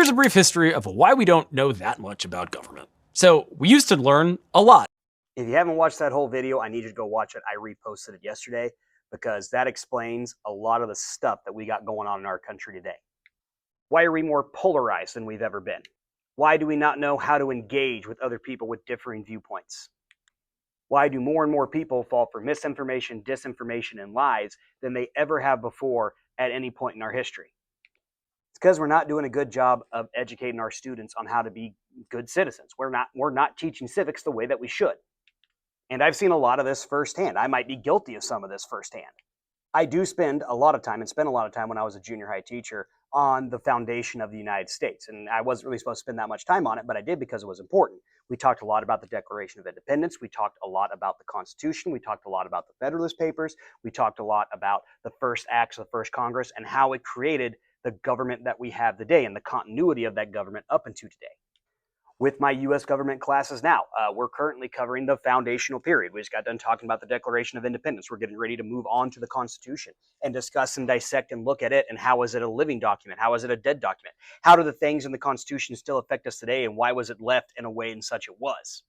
Here's a brief history of why we don't know that much about government. So, we used to learn a lot. If you haven't watched that whole video, I need you to go watch it. I reposted it yesterday because that explains a lot of the stuff that we got going on in our country today. Why are we more polarized than we've ever been? Why do we not know how to engage with other people with differing viewpoints? Why do more and more people fall for misinformation, disinformation, and lies than they ever have before at any point in our history? It's because we're not doing a good job of educating our students on how to be good citizens. We're not teaching civics the way that we should. And I've seen a lot of this firsthand. I might be guilty of some of this firsthand. I do spend a lot of time, and spent a lot of time when I was a junior high teacher, on the foundation of the United States. And I wasn't really supposed to spend that much time on it, but I did because it was important. We talked a lot about the Declaration of Independence. We talked a lot about the Constitution. We talked a lot about the Federalist Papers. We talked a lot about the first acts of the first Congress and how it created the government that we have today and the continuity of that government up into today. With my U.S. government classes now, we're currently covering the foundational period. We just got done talking about the Declaration of Independence. We're getting ready to move on to the Constitution and discuss and dissect and look at it. And how is it a living document? How is it a dead document? How do the things in the Constitution still affect us today? And why was it left in a way in such it was?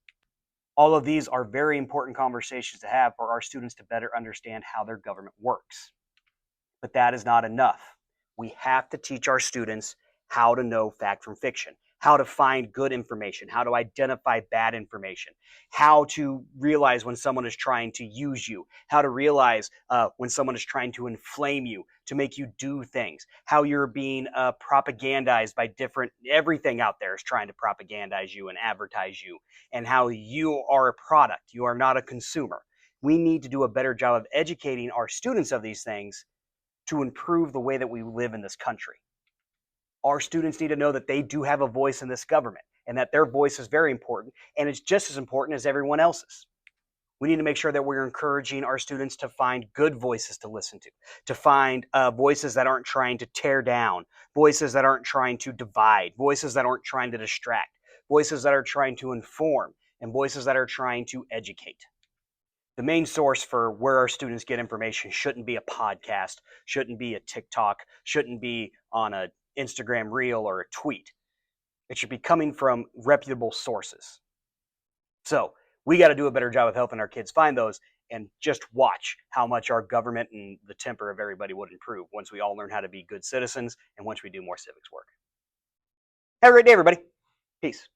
All of these are very important conversations to have for our students to better understand how their government works. But that is not enough. We have to teach our students how to know fact from fiction, how to find good information, how to identify bad information, how to realize when someone is trying to use you, how to realize when someone is trying to inflame you, to make you do things, how you're being propagandized by everything out there is trying to propagandize you and advertise you, and how you are a product, you are not a consumer. We need to do a better job of educating our students of these things to improve the way that we live in this country. Our students need to know that they do have a voice in this government and that their voice is very important, and it's just as important as everyone else's. We need to make sure that we're encouraging our students to find good voices to listen to find voices that aren't trying to tear down, voices that aren't trying to divide, voices that aren't trying to distract, voices that are trying to inform, and voices that are trying to educate. The main source for where our students get information shouldn't be a podcast, shouldn't be a TikTok, shouldn't be on a Instagram reel or a tweet. It should be coming from reputable sources. So we got to do a better job of helping our kids find those, and just watch how much our government and the temper of everybody would improve once we all learn how to be good citizens and once we do more civics work. Have a great day, everybody. Peace.